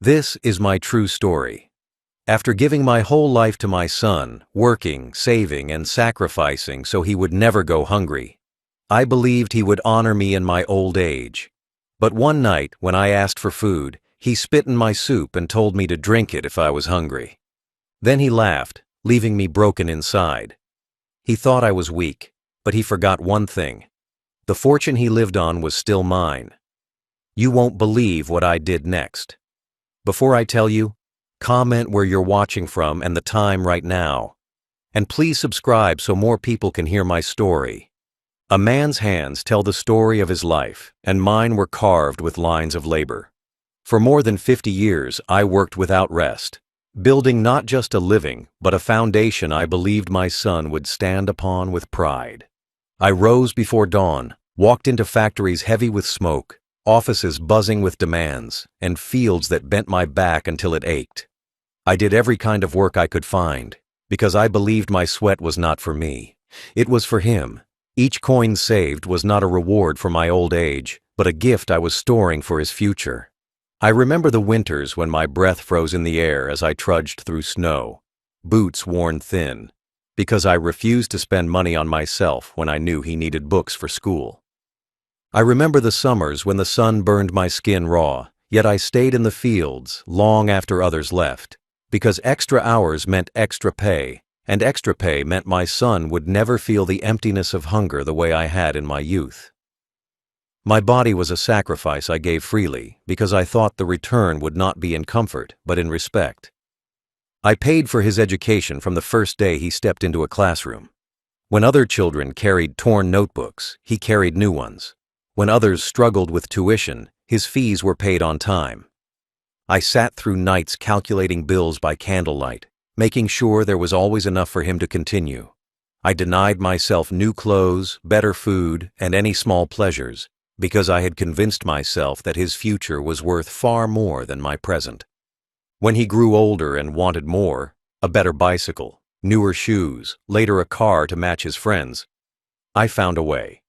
This is my true story. After giving my whole life to my son, working, saving, and sacrificing so he would never go hungry, I believed he would honor me in my old age. But one night, when I asked for food, he spit in my soup and told me to drink it if I was hungry. Then he laughed, leaving me broken inside. He thought I was weak, but he forgot one thing. The fortune he lived on was still mine. You won't believe what I did next. Before I tell you, comment where you're watching from and the time right now. And please subscribe so more people can hear my story. A man's hands tell the story of his life, and mine were carved with lines of labor. For more than 50 years, I worked without rest, building not just a living, but a foundation I believed my son would stand upon with pride. I rose before dawn, walked into factories heavy with smoke, offices buzzing with demands, and fields that bent my back until it ached. I did every kind of work I could find, because I believed my sweat was not for me. It was for him. Each coin saved was not a reward for my old age, but a gift I was storing for his future. I remember the winters when my breath froze in the air as I trudged through snow, boots worn thin, because I refused to spend money on myself when I knew he needed books for school. I remember the summers when the sun burned my skin raw, yet I stayed in the fields long after others left, because extra hours meant extra pay, and extra pay meant my son would never feel the emptiness of hunger the way I had in my youth. My body was a sacrifice I gave freely because I thought the return would not be in comfort, but in respect. I paid for his education from the first day he stepped into a classroom. When other children carried torn notebooks, he carried new ones. When others struggled with tuition, his fees were paid on time. I sat through nights calculating bills by candlelight, making sure there was always enough for him to continue. I denied myself new clothes, better food, and any small pleasures, because I had convinced myself that his future was worth far more than my present. When he grew older and wanted more, a better bicycle, newer shoes, later a car to match his friends, I found a way.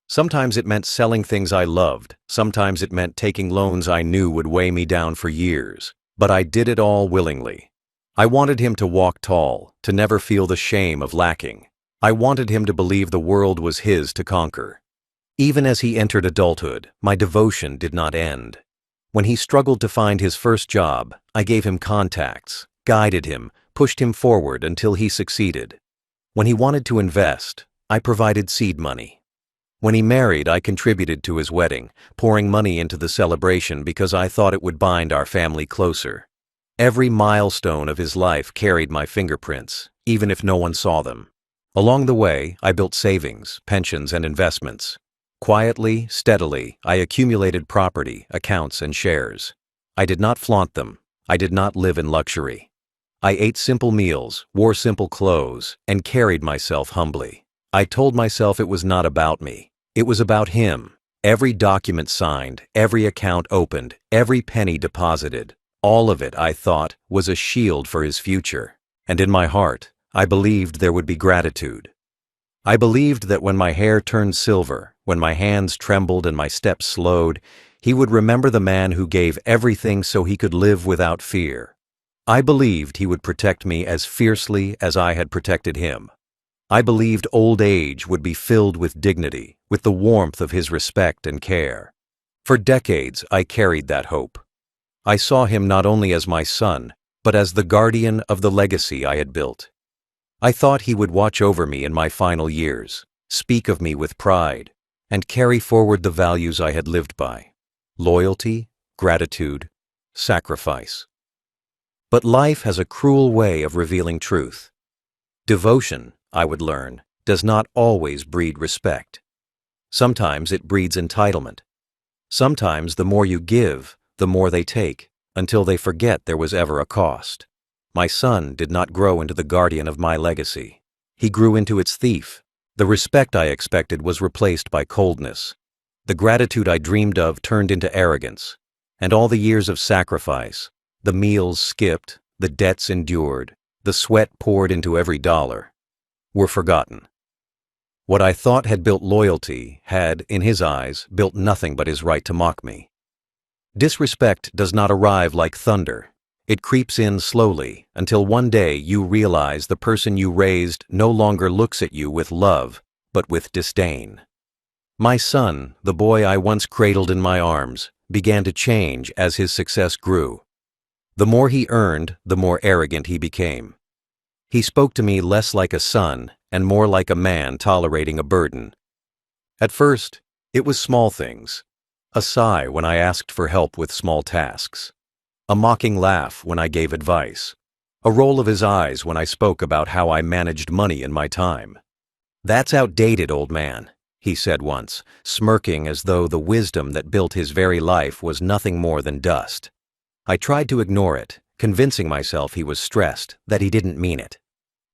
Sometimes it meant selling things I loved, sometimes it meant taking loans I knew would weigh me down for years, but I did it all willingly. I wanted him to walk tall, to never feel the shame of lacking. I wanted him to believe the world was his to conquer. Even as he entered adulthood, my devotion did not end. When he struggled to find his first job, I gave him contacts, guided him, pushed him forward until he succeeded. When he wanted to invest, I provided seed money. When he married, I contributed to his wedding, pouring money into the celebration because I thought it would bind our family closer. Every milestone of his life carried my fingerprints, even if no one saw them. Along the way, I built savings, pensions, and investments. Quietly, steadily, I accumulated property, accounts, and shares. I did not flaunt them. I did not live in luxury. I ate simple meals, wore simple clothes, and carried myself humbly. I told myself it was not about me. It was about him. Every document signed, every account opened, every penny deposited, all of it, I thought, was a shield for his future. And in my heart, I believed there would be gratitude. I believed that when my hair turned silver, when my hands trembled and my steps slowed, he would remember the man who gave everything so he could live without fear. I believed he would protect me as fiercely as I had protected him. I believed old age would be filled with dignity, with the warmth of his respect and care. For decades, I carried that hope. I saw him not only as my son, but as the guardian of the legacy I had built. I thought he would watch over me in my final years, speak of me with pride, and carry forward the values I had lived by: loyalty, gratitude, sacrifice. But life has a cruel way of revealing truth. Devotion, I would learn, does not always breed respect. Sometimes it breeds entitlement. Sometimes the more you give, the more they take, until they forget there was ever a cost. My son did not grow into the guardian of my legacy. He grew into its thief. The respect I expected was replaced by coldness. The gratitude I dreamed of turned into arrogance. And all the years of sacrifice, the meals skipped, the debts endured, the sweat poured into every dollar, were forgotten. What I thought had built loyalty had, in his eyes, built nothing but his right to mock me. Disrespect does not arrive like thunder. It creeps in slowly until one day you realize the person you raised no longer looks at you with love, but with disdain. My son, the boy I once cradled in my arms, began to change as his success grew. The more he earned, the more arrogant he became. He spoke to me less like a son and more like a man tolerating a burden. At first, it was small things. A sigh when I asked for help with small tasks. A mocking laugh when I gave advice. A roll of his eyes when I spoke about how I managed money in my time. "That's outdated, old man," he said once, smirking as though the wisdom that built his very life was nothing more than dust. I tried to ignore it, convincing myself he was stressed, that he didn't mean it.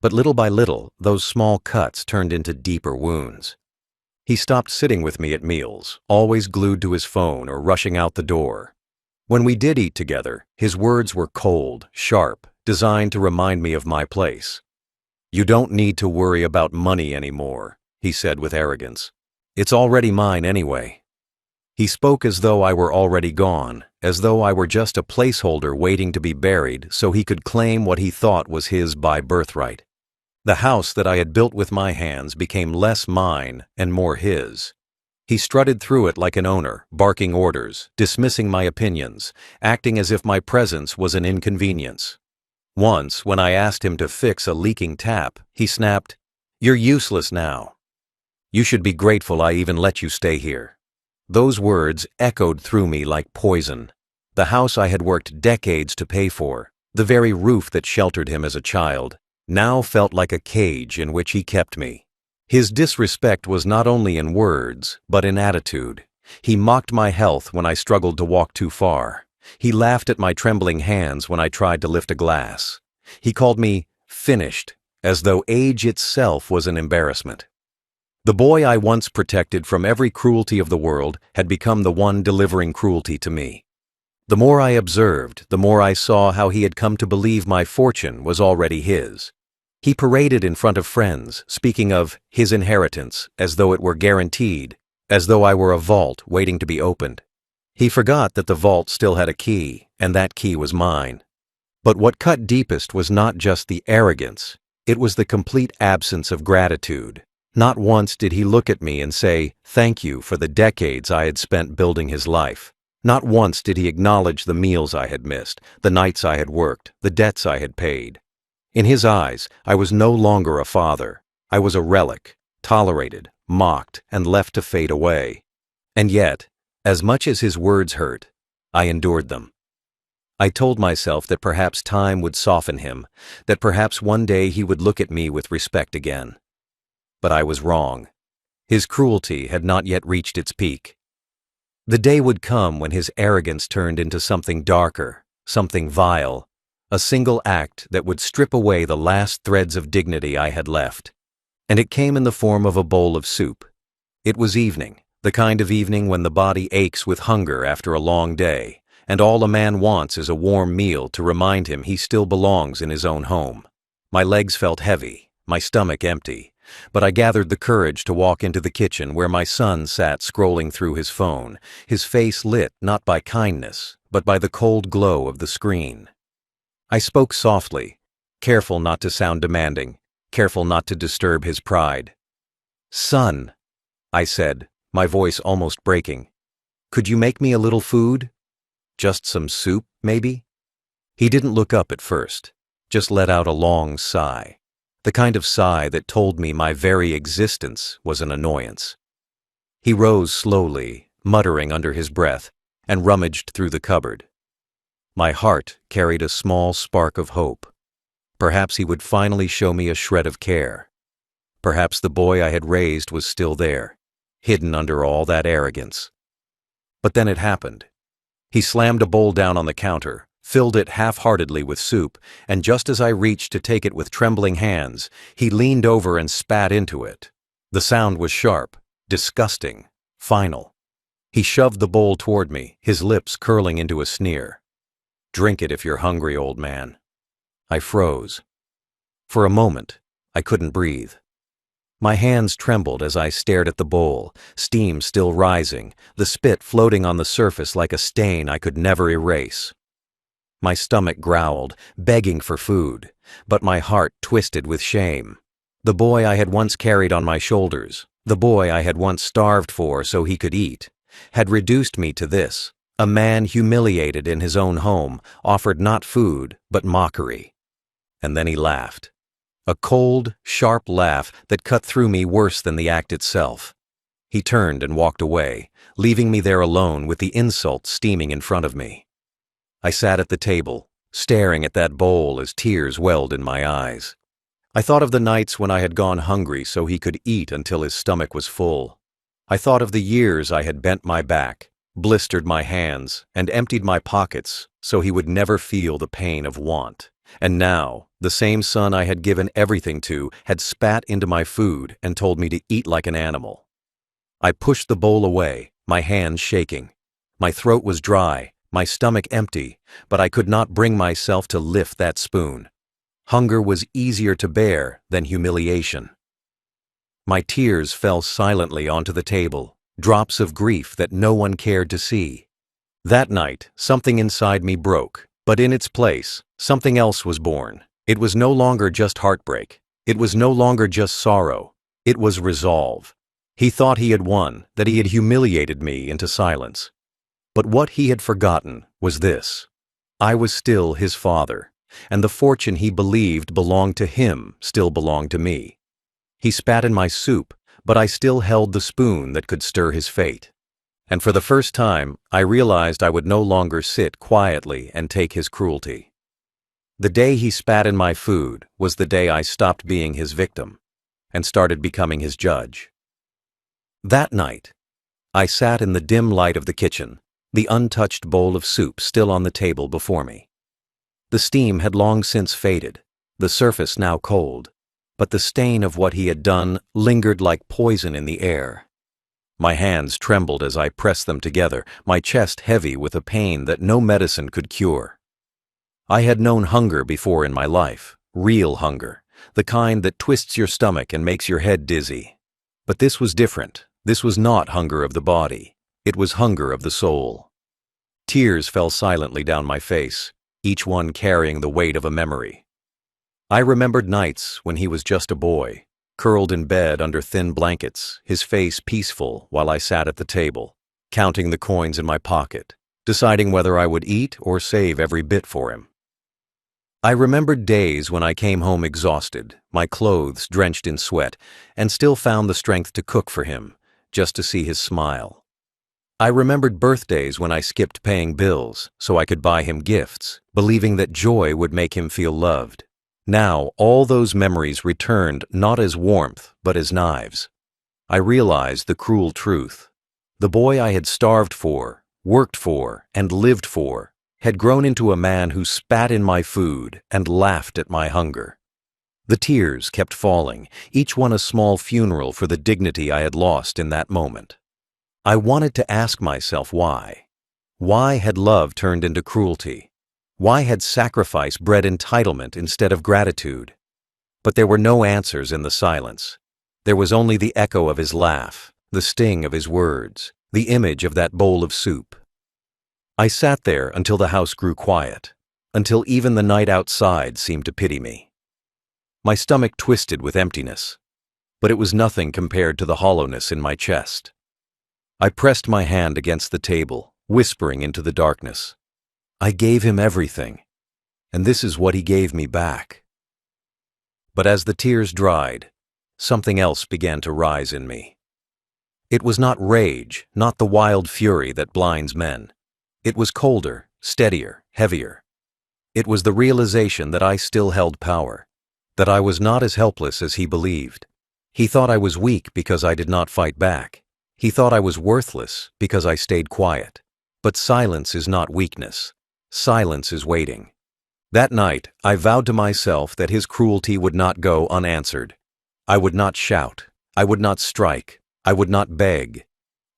But little by little, those small cuts turned into deeper wounds. He stopped sitting with me at meals, always glued to his phone or rushing out the door. When we did eat together, his words were cold, sharp, designed to remind me of my place. "You don't need to worry about money anymore," he said with arrogance. "It's already mine anyway." He spoke as though I were already gone, as though I were just a placeholder waiting to be buried so he could claim what he thought was his by birthright. The house that I had built with my hands became less mine and more his. He strutted through it like an owner, barking orders, dismissing my opinions, acting as if my presence was an inconvenience. Once, when I asked him to fix a leaking tap, he snapped, "You're useless now. You should be grateful I even let you stay here." Those words echoed through me like poison. The house I had worked decades to pay for, the very roof that sheltered him as a child, now felt like a cage in which he kept me. His disrespect was not only in words, but in attitude. He mocked my health when I struggled to walk too far. He laughed at my trembling hands when I tried to lift a glass. He called me finished, as though age itself was an embarrassment. The boy I once protected from every cruelty of the world had become the one delivering cruelty to me. The more I observed, the more I saw how he had come to believe my fortune was already his. He paraded in front of friends, speaking of his inheritance as though it were guaranteed, as though I were a vault waiting to be opened. He forgot that the vault still had a key, and that key was mine. But what cut deepest was not just the arrogance, it was the complete absence of gratitude. Not once did he look at me and say, "Thank you for the decades I had spent building his life." Not once did he acknowledge the meals I had missed, the nights I had worked, the debts I had paid. In his eyes, I was no longer a father. I was a relic, tolerated, mocked, and left to fade away. And yet, as much as his words hurt, I endured them. I told myself that perhaps time would soften him, that perhaps one day he would look at me with respect again. But I was wrong. His cruelty had not yet reached its peak. The day would come when his arrogance turned into something darker, something vile, a single act that would strip away the last threads of dignity I had left. And it came in the form of a bowl of soup. It was evening, the kind of evening when the body aches with hunger after a long day, and all a man wants is a warm meal to remind him he still belongs in his own home. My legs felt heavy, my stomach empty, but I gathered the courage to walk into the kitchen where my son sat scrolling through his phone, his face lit not by kindness, but by the cold glow of the screen. I spoke softly, careful not to sound demanding, careful not to disturb his pride. "Son," I said, my voice almost breaking, "could you make me a little food? Just some soup, maybe?" He didn't look up at first, just let out a long sigh, the kind of sigh that told me my very existence was an annoyance. He rose slowly, muttering under his breath, and rummaged through the cupboard. My heart carried a small spark of hope. Perhaps he would finally show me a shred of care. Perhaps the boy I had raised was still there, hidden under all that arrogance. But then it happened. He slammed a bowl down on the counter, filled it half-heartedly with soup, and just as I reached to take it with trembling hands, he leaned over and spat into it. The sound was sharp, disgusting, final. He shoved the bowl toward me, his lips curling into a sneer. "Drink it if you're hungry, old man." I froze. For a moment, I couldn't breathe. My hands trembled as I stared at the bowl, steam still rising, the spit floating on the surface like a stain I could never erase. My stomach growled, begging for food, but my heart twisted with shame. The boy I had once carried on my shoulders, the boy I had once starved for so he could eat, had reduced me to this, a man humiliated in his own home, offered not food, but mockery. And then he laughed. A cold, sharp laugh that cut through me worse than the act itself. He turned and walked away, leaving me there alone with the insult steaming in front of me. I sat at the table, staring at that bowl as tears welled in my eyes. I thought of the nights when I had gone hungry so he could eat until his stomach was full. I thought of the years I had bent my back, blistered my hands, and emptied my pockets so he would never feel the pain of want. And now, the same son I had given everything to had spat into my food and told me to eat like an animal. I pushed the bowl away, my hands shaking. My throat was dry, my stomach empty, but I could not bring myself to lift that spoon. Hunger was easier to bear than humiliation. My tears fell silently onto the table, drops of grief that no one cared to see. That night, something inside me broke, but in its place, something else was born. It was no longer just heartbreak. It was no longer just sorrow. It was resolve. He thought he had won, that he had humiliated me into silence. But what he had forgotten was this. I was still his father, and the fortune he believed belonged to him still belonged to me. He spat in my soup, but I still held the spoon that could stir his fate. And for the first time, I realized I would no longer sit quietly and take his cruelty. The day he spat in my food was the day I stopped being his victim and started becoming his judge. That night, I sat in the dim light of the kitchen, the untouched bowl of soup still on the table before me. The steam had long since faded, the surface now cold, but the stain of what he had done lingered like poison in the air. My hands trembled as I pressed them together, my chest heavy with a pain that no medicine could cure. I had known hunger before in my life, real hunger, the kind that twists your stomach and makes your head dizzy. But this was different. This was not hunger of the body. It was hunger of the soul. Tears fell silently down my face, each one carrying the weight of a memory. I remembered nights when he was just a boy, curled in bed under thin blankets, his face peaceful while I sat at the table, counting the coins in my pocket, deciding whether I would eat or save every bit for him. I remembered days when I came home exhausted, my clothes drenched in sweat, and still found the strength to cook for him, just to see his smile. I remembered birthdays when I skipped paying bills so I could buy him gifts, believing that joy would make him feel loved. Now, all those memories returned not as warmth, but as knives. I realized the cruel truth. The boy I had starved for, worked for, and lived for, had grown into a man who spat in my food and laughed at my hunger. The tears kept falling, each one a small funeral for the dignity I had lost in that moment. I wanted to ask myself why. Why had love turned into cruelty? Why had sacrifice bred entitlement instead of gratitude? But there were no answers in the silence. There was only the echo of his laugh, the sting of his words, the image of that bowl of soup. I sat there until the house grew quiet, until even the night outside seemed to pity me. My stomach twisted with emptiness, but it was nothing compared to the hollowness in my chest. I pressed my hand against the table, whispering into the darkness. I gave him everything, and this is what he gave me back. But as the tears dried, something else began to rise in me. It was not rage, not the wild fury that blinds men. It was colder, steadier, heavier. It was the realization that I still held power, that I was not as helpless as he believed. He thought I was weak because I did not fight back. He thought I was worthless because I stayed quiet. But silence is not weakness. Silence is waiting. That night, I vowed to myself that his cruelty would not go unanswered. I would not shout. I would not strike. I would not beg.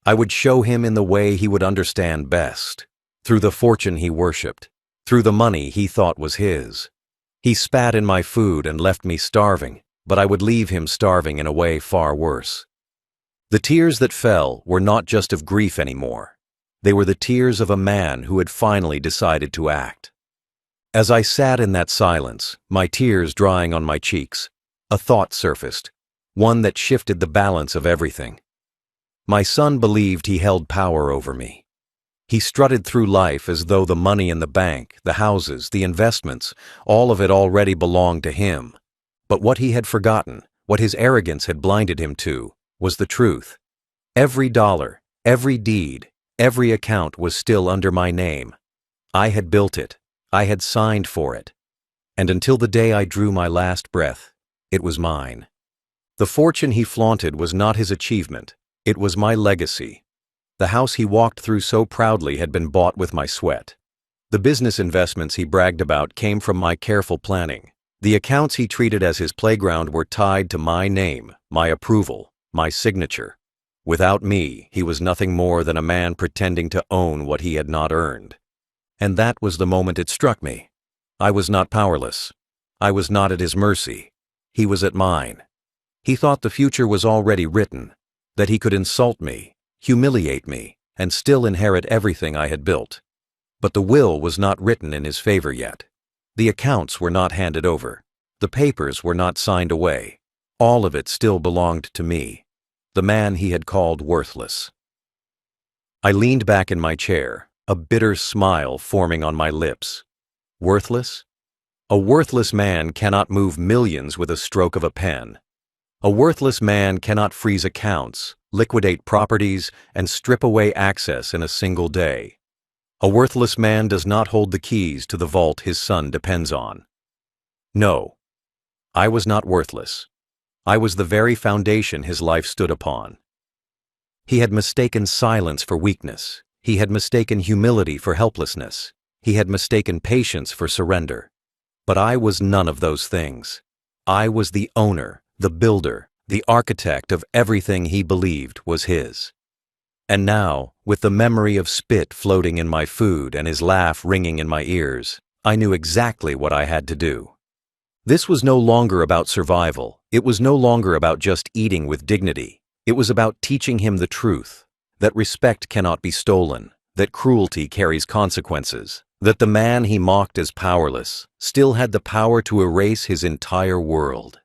I would show him in the way he would understand best, through the fortune he worshipped, through the money he thought was his. He spat in my food and left me starving, but I would leave him starving in a way far worse. The tears that fell were not just of grief anymore. They were the tears of a man who had finally decided to act. As I sat in that silence, my tears drying on my cheeks, a thought surfaced, one that shifted the balance of everything. My son believed he held power over me. He strutted through life as though the money in the bank, the houses, the investments, all of it already belonged to him. But what he had forgotten, what his arrogance had blinded him to, was the truth. Every dollar, every deed, every account was still under my name. I had built it. I had signed for it. And until the day I drew my last breath, it was mine. The fortune he flaunted was not his achievement. It was my legacy. The house he walked through so proudly had been bought with my sweat. The business investments he bragged about came from my careful planning. The accounts he treated as his playground were tied to my name, my approval, my signature. Without me, he was nothing more than a man pretending to own what he had not earned. And that was the moment it struck me. I was not powerless. I was not at his mercy. He was at mine. He thought the future was already written, that he could insult me, humiliate me, and still inherit everything I had built. But the will was not written in his favor yet. The accounts were not handed over. The papers were not signed away. All of it still belonged to me, the man he had called worthless. I leaned back in my chair, a bitter smile forming on my lips. Worthless? A worthless man cannot move millions with a stroke of a pen. A worthless man cannot freeze accounts, liquidate properties, and strip away access in a single day. A worthless man does not hold the keys to the vault his son depends on. No, I was not worthless. I was the very foundation his life stood upon. He had mistaken silence for weakness. He had mistaken humility for helplessness. He had mistaken patience for surrender. But I was none of those things. I was the owner, the builder, the architect of everything he believed was his. And now, with the memory of spit floating in my food and his laugh ringing in my ears, I knew exactly what I had to do. This was no longer about survival. It was no longer about just eating with dignity. It was about teaching him the truth, that respect cannot be stolen, that cruelty carries consequences, that the man he mocked as powerless still had the power to erase his entire world.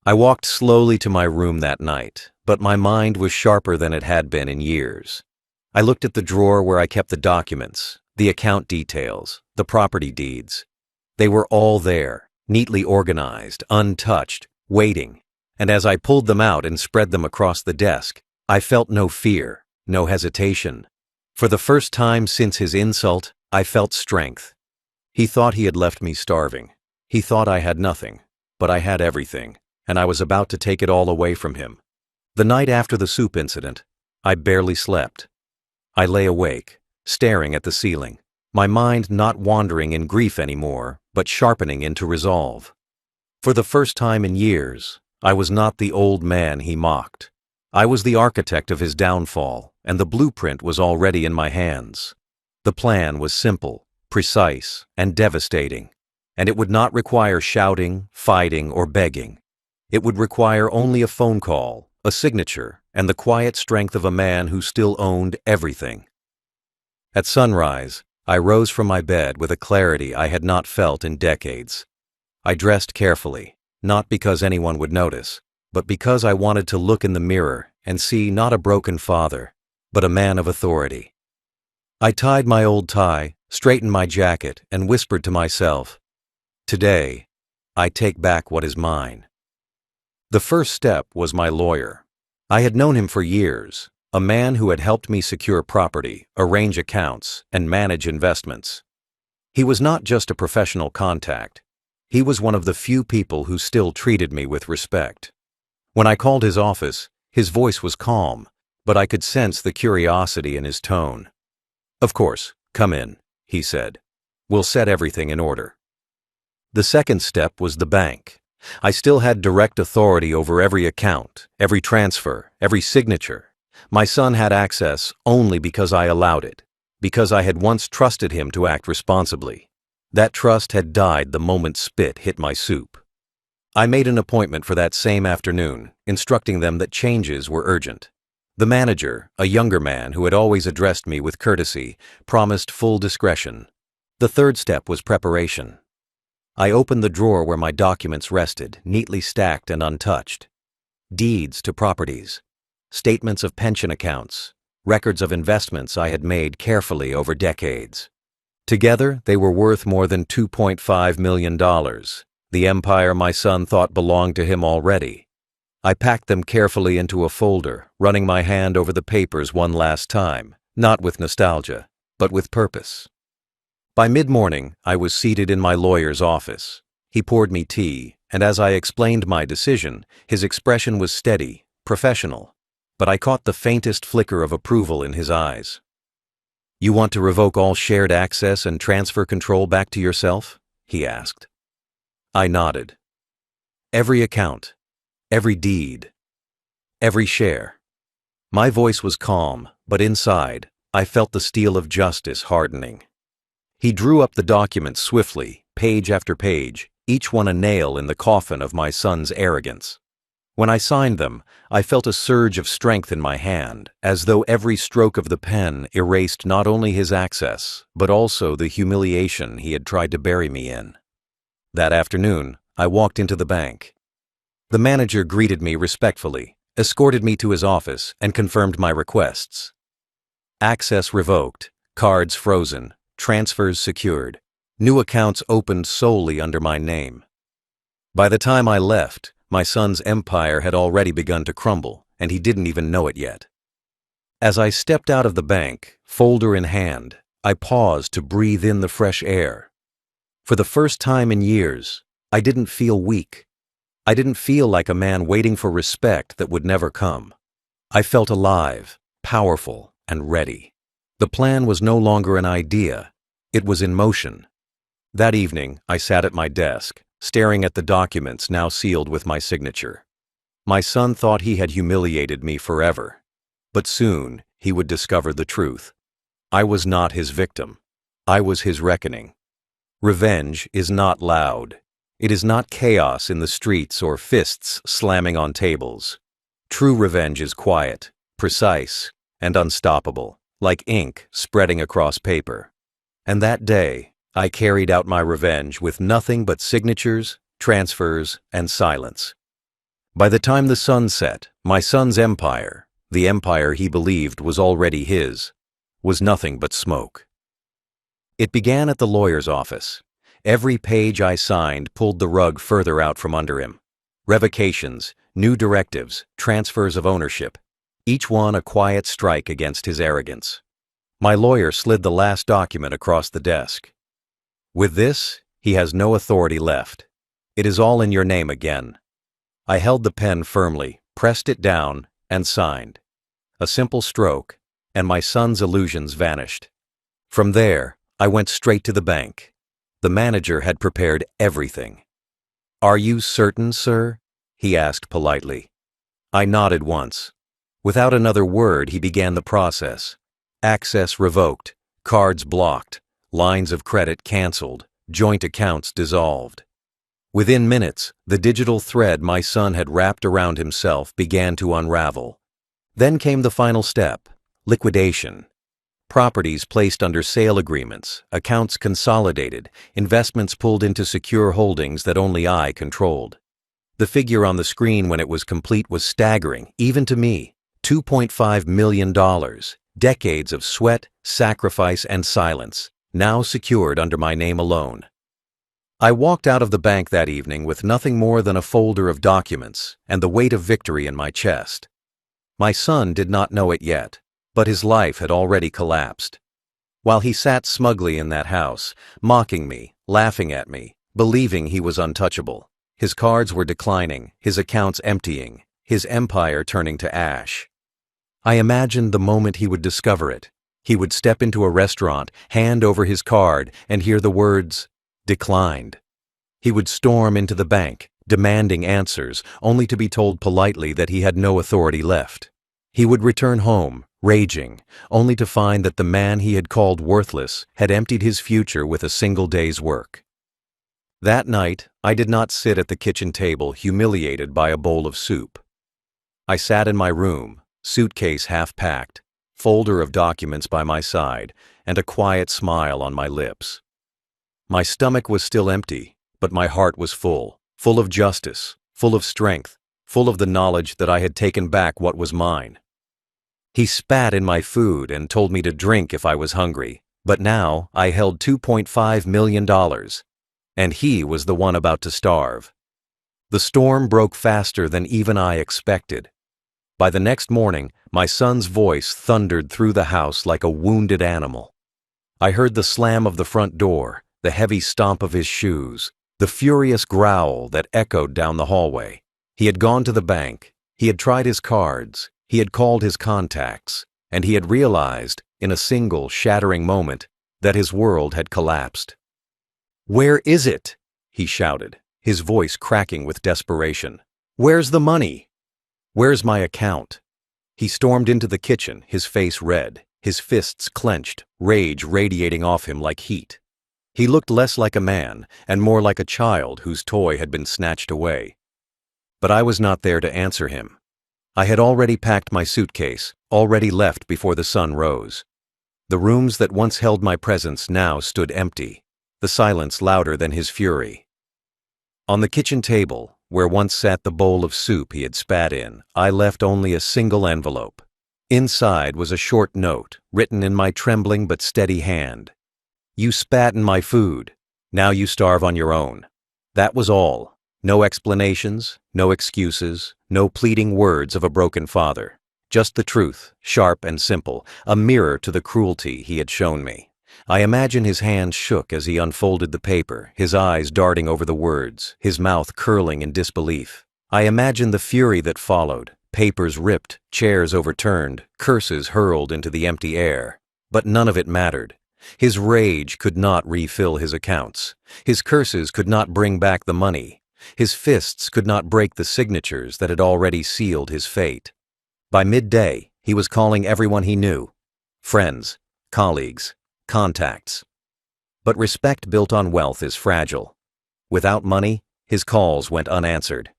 I walked slowly to my room that night, but my mind was sharper than it had been in years. I looked at the drawer where I kept the documents, the account details, the property deeds. They were all there, neatly organized, untouched, waiting, and as I pulled them out and spread them across the desk, I felt no fear, no hesitation. For the first time since his insult, I felt strength. He thought he had left me starving. He thought I had nothing, but I had everything, and I was about to take it all away from him. The night after the soup incident, I barely slept. I lay awake, staring at the ceiling, my mind not wandering in grief anymore, but sharpening into resolve. For the first time in years, I was not the old man he mocked. I was the architect of his downfall, and the blueprint was already in my hands. The plan was simple, precise, and devastating, and it would not require shouting, fighting, or begging. It would require only a phone call, a signature, and the quiet strength of a man who still owned everything. At sunrise, I rose from my bed with a clarity I had not felt in decades. I dressed carefully, not because anyone would notice, but because I wanted to look in the mirror and see not a broken father, but a man of authority. I tied my old tie, straightened my jacket, and whispered to myself, "Today, I take back what is mine." The first step was my lawyer. I had known him for years, a man who had helped me secure property, arrange accounts, and manage investments. He was not just a professional contact. He was one of the few people who still treated me with respect. When I called his office, his voice was calm, but I could sense the curiosity in his tone. "Of course, come in," he said. "We'll set everything in order." The second step was the bank. I still had direct authority over every account, every transfer, every signature. My son had access only because I allowed it, because I had once trusted him to act responsibly. That trust had died the moment spit hit my soup. I made an appointment for that same afternoon, instructing them that changes were urgent. The manager, a younger man who had always addressed me with courtesy, promised full discretion. The third step was preparation. I opened the drawer where my documents rested, neatly stacked and untouched. Deeds to properties, statements of pension accounts, records of investments I had made carefully over decades. Together, they were worth more than $2.5 million, the empire my son thought belonged to him already. I packed them carefully into a folder, running my hand over the papers one last time, not with nostalgia, but with purpose. By mid-morning, I was seated in my lawyer's office. He poured me tea, and as I explained my decision, his expression was steady, professional, but I caught the faintest flicker of approval in his eyes. "You want to revoke all shared access and transfer control back to yourself?" he asked. I nodded. Every account, every deed, every share. My voice was calm, but inside, I felt the steel of justice hardening. He drew up the documents swiftly, page after page, each one a nail in the coffin of my son's arrogance. When I signed them, I felt a surge of strength in my hand, as though every stroke of the pen erased not only his access, but also the humiliation he had tried to bury me in. That afternoon, I walked into the bank. The manager greeted me respectfully, escorted me to his office, and confirmed my requests. Access revoked, cards frozen, transfers secured, new accounts opened solely under my name. By the time I left, my son's empire had already begun to crumble, and he didn't even know it yet. As I stepped out of the bank, folder in hand, I paused to breathe in the fresh air. For the first time in years, I didn't feel weak. I didn't feel like a man waiting for respect that would never come. I felt alive, powerful, and ready. The plan was no longer an idea. It was in motion. That evening, I sat at my desk, staring at the documents now sealed with my signature. My son thought he had humiliated me forever. But soon, he would discover the truth. I was not his victim. I was his reckoning. Revenge is not loud. It is not chaos in the streets or fists slamming on tables. True revenge is quiet, precise, and unstoppable, like ink spreading across paper. And that day, I carried out my revenge with nothing but signatures, transfers, and silence. By the time the sun set, my son's empire, the empire he believed was already his, was nothing but smoke. It began at the lawyer's office. Every page I signed pulled the rug further out from under him. Revocations, new directives, transfers of ownership, each one a quiet strike against his arrogance. My lawyer slid the last document across the desk. "With this, he has no authority left. It is all in your name again." I held the pen firmly, pressed it down, and signed. A simple stroke, and my son's illusions vanished. From there, I went straight to the bank. The manager had prepared everything. "Are you certain, sir?" he asked politely. I nodded once. Without another word, he began the process. Access revoked, cards blocked, lines of credit canceled, joint accounts dissolved. Within minutes, the digital thread my son had wrapped around himself began to unravel. Then came the final step, liquidation. Properties placed under sale agreements, accounts consolidated, investments pulled into secure holdings that only I controlled. The figure on the screen when it was complete was staggering, even to me. $2.5 million, decades of sweat, sacrifice, and silence, now secured under my name alone. I walked out of the bank that evening with nothing more than a folder of documents and the weight of victory in my chest. My son did not know it yet, but his life had already collapsed. While he sat smugly in that house, mocking me, laughing at me, believing he was untouchable, his cards were declining, his accounts emptying, his empire turning to ash. I imagined the moment he would discover it. He would step into a restaurant, hand over his card, and hear the words, "declined." He would storm into the bank, demanding answers, only to be told politely that he had no authority left. He would return home, raging, only to find that the man he had called worthless had emptied his future with a single day's work. That night, I did not sit at the kitchen table humiliated by a bowl of soup. I sat in my room, suitcase half packed, folder of documents by my side, and a quiet smile on my lips. My stomach was still empty, but my heart was full of justice, full of strength, full of the knowledge that I had taken back what was mine. He spat in my food and told me to drink if I was hungry, but now I held $2.5 million, and he was the one about to starve. The storm broke faster than even I expected. By the next morning, my son's voice thundered through the house like a wounded animal. I heard the slam of the front door, the heavy stomp of his shoes, the furious growl that echoed down the hallway. He had gone to the bank, he had tried his cards, he had called his contacts, and he had realized, in a single shattering moment, that his world had collapsed. "Where is it?" he shouted, his voice cracking with desperation. "Where's the money? Where's my account?" He stormed into the kitchen, his face red, his fists clenched, rage radiating off him like heat. He looked less like a man and more like a child whose toy had been snatched away. But I was not there to answer him. I had already packed my suitcase, already left before the sun rose. The rooms that once held my presence now stood empty, the silence louder than his fury. On the kitchen table, where once sat the bowl of soup he had spat in, I left only a single envelope. Inside was a short note, written in my trembling but steady hand. "You spat in my food. Now you starve on your own." That was all. No explanations, no excuses, no pleading words of a broken father. Just the truth, sharp and simple, a mirror to the cruelty he had shown me. I imagine his hands shook as he unfolded the paper, his eyes darting over the words, his mouth curling in disbelief. I imagine the fury that followed, papers ripped, chairs overturned, curses hurled into the empty air. But none of it mattered. His rage could not refill his accounts. His curses could not bring back the money. His fists could not break the signatures that had already sealed his fate. By midday, he was calling everyone he knew. Friends, colleagues, contacts. But respect built on wealth is fragile. Without money, his calls went unanswered.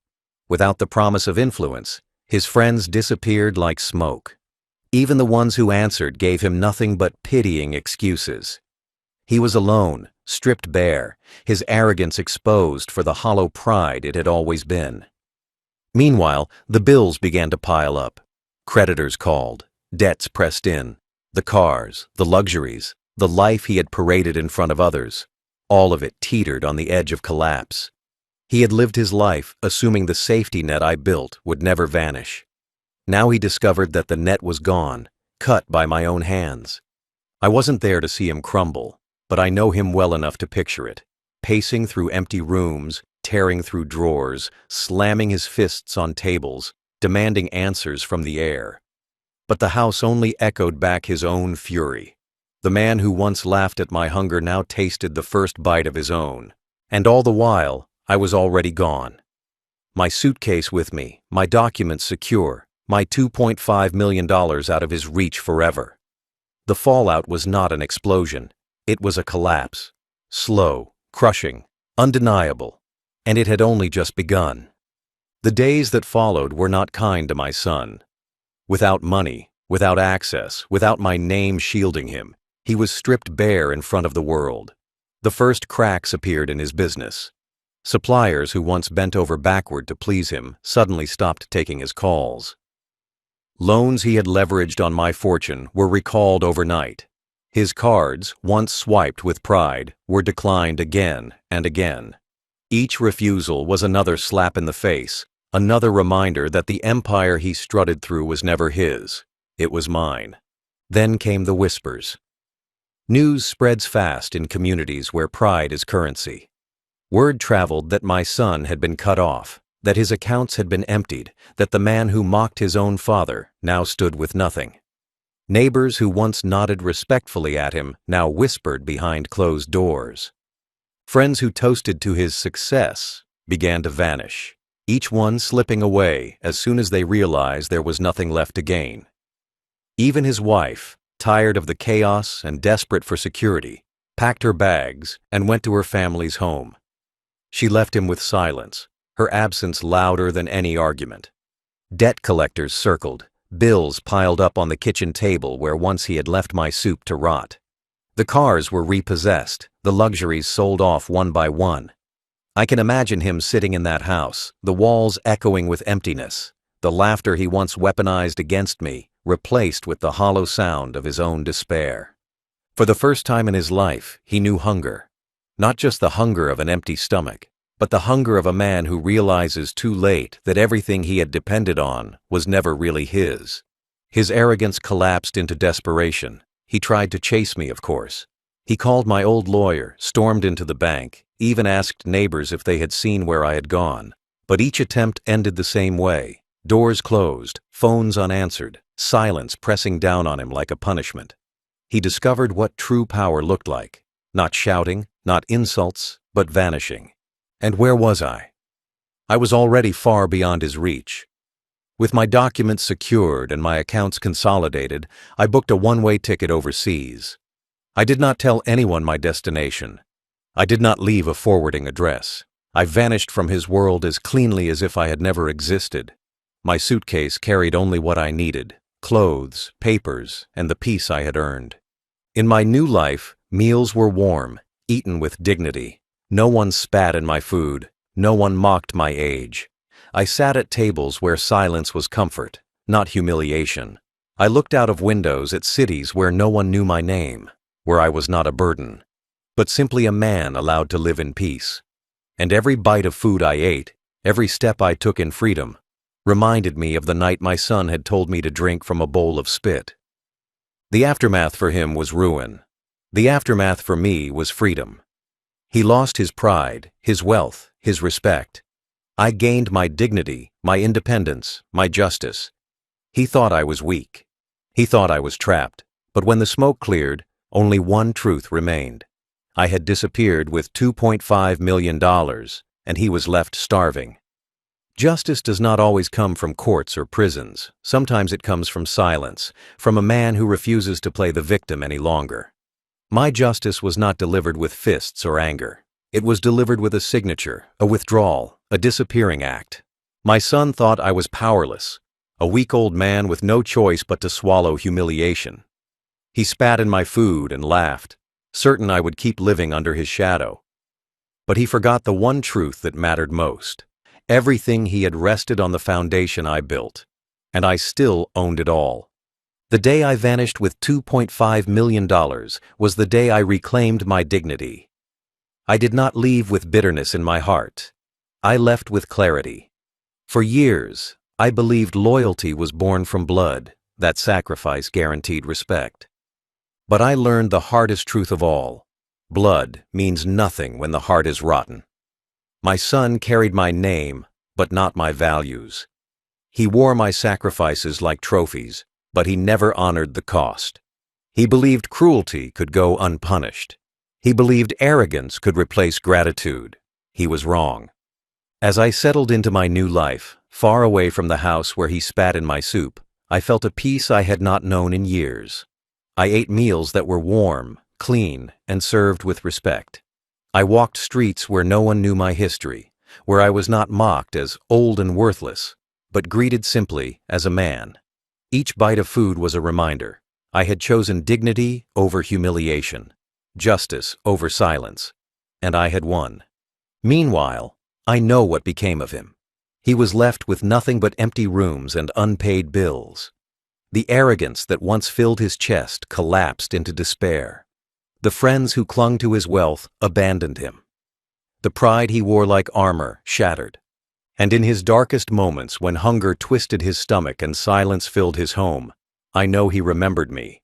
Without the promise of influence, his friends disappeared like smoke. Even the ones who answered gave him nothing but pitying excuses. He was alone, stripped bare, his arrogance exposed for the hollow pride it had always been. Meanwhile, the bills began to pile up. Creditors called, debts pressed in, the cars, the luxuries, the life he had paraded in front of others, all of it teetered on the edge of collapse. He had lived his life assuming the safety net I built would never vanish. Now he discovered that the net was gone, cut by my own hands. I wasn't there to see him crumble, but I know him well enough to picture it, pacing through empty rooms, tearing through drawers, slamming his fists on tables, demanding answers from the air. But the house only echoed back his own fury. The man who once laughed at my hunger now tasted the first bite of his own. And all the while, I was already gone. My suitcase with me, my documents secure, my $2.5 million out of his reach forever. The fallout was not an explosion. It was a collapse. Slow, crushing, undeniable. And it had only just begun. The days that followed were not kind to my son. Without money, without access, without my name shielding him, he was stripped bare in front of the world. The first cracks appeared in his business. Suppliers who once bent over backward to please him suddenly stopped taking his calls. Loans he had leveraged on my fortune were recalled overnight. His cards, once swiped with pride, were declined again and again. Each refusal was another slap in the face, another reminder that the empire he strutted through was never his. It was mine. Then came the whispers. News spreads fast in communities where pride is currency. Word traveled that my son had been cut off, that his accounts had been emptied, that the man who mocked his own father now stood with nothing. Neighbors who once nodded respectfully at him now whispered behind closed doors. Friends who toasted to his success began to vanish, each one slipping away as soon as they realized there was nothing left to gain. Even his wife, tired of the chaos and desperate for security, packed her bags and went to her family's home. She left him with silence, her absence louder than any argument. Debt collectors circled, bills piled up on the kitchen table where once he had left my soup to rot. The cars were repossessed, the luxuries sold off one by one. I can imagine him sitting in that house, the walls echoing with emptiness, the laughter he once weaponized against me, replaced with the hollow sound of his own despair. For the first time in his life, he knew hunger. Not just the hunger of an empty stomach, but the hunger of a man who realizes too late that everything he had depended on was never really his. His arrogance collapsed into desperation. He tried to chase me, of course. He called my old lawyer, stormed into the bank, even asked neighbors if they had seen where I had gone. But each attempt ended the same way. Doors closed, phones unanswered, silence pressing down on him like a punishment. He discovered what true power looked like. Not shouting, not insults, but vanishing. And where was I? I was already far beyond his reach. With my documents secured and my accounts consolidated, I booked a one-way ticket overseas. I did not tell anyone my destination. I did not leave a forwarding address. I vanished from his world as cleanly as if I had never existed. My suitcase carried only what I needed: clothes, papers, and the peace I had earned. In my new life, meals were warm, eaten with dignity. No one spat in my food. No one mocked my age. I sat at tables where silence was comfort, not humiliation. I looked out of windows at cities where no one knew my name, where I was not a burden, but simply a man allowed to live in peace. And every bite of food I ate, every step I took in freedom, reminded me of the night my son had told me to drink from a bowl of spit. The aftermath for him was ruin. The aftermath for me was freedom. He lost his pride, his wealth, his respect. I gained my dignity, my independence, my justice. He thought I was weak. He thought I was trapped. But when the smoke cleared, only one truth remained. I had disappeared with $2.5 million, and he was left starving. Justice does not always come from courts or prisons. Sometimes it comes from silence, from a man who refuses to play the victim any longer. My justice was not delivered with fists or anger. It was delivered with a signature, a withdrawal, a disappearing act. My son thought I was powerless, a weak old man with no choice but to swallow humiliation. He spat in my food and laughed, certain I would keep living under his shadow. But he forgot the one truth that mattered most. Everything he had rested on the foundation I built, and I still owned it all. The day I vanished with $2.5 million was the day I reclaimed my dignity. I did not leave with bitterness in my heart. I left with clarity. For years, I believed loyalty was born from blood, that sacrifice guaranteed respect. But I learned the hardest truth of all. Blood means nothing when the heart is rotten. My son carried my name, but not my values. He wore my sacrifices like trophies, but he never honored the cost. He believed cruelty could go unpunished. He believed arrogance could replace gratitude. He was wrong. As I settled into my new life, far away from the house where he spat in my soup, I felt a peace I had not known in years. I ate meals that were warm, clean, and served with respect. I walked streets where no one knew my history, where I was not mocked as old and worthless, but greeted simply as a man. Each bite of food was a reminder. I had chosen dignity over humiliation, justice over silence, and I had won. Meanwhile, I know what became of him. He was left with nothing but empty rooms and unpaid bills. The arrogance that once filled his chest collapsed into despair. The friends who clung to his wealth abandoned him. The pride he wore like armor shattered. And in his darkest moments, when hunger twisted his stomach and silence filled his home, I know he remembered me.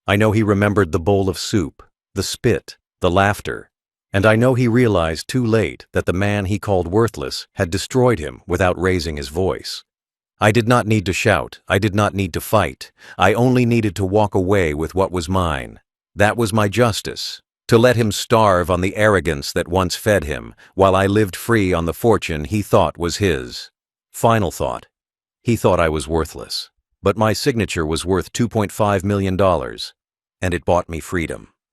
I know he remembered the bowl of soup, the spit, the laughter, and I know he realized too late that the man he called worthless had destroyed him without raising his voice. I did not need to shout. I did not need to fight. I only needed to walk away with what was mine. That was my justice. To let him starve on the arrogance that once fed him, while I lived free on the fortune he thought was his. Final thought. He thought I was worthless, but my signature was worth $2.5 million, and it bought me freedom.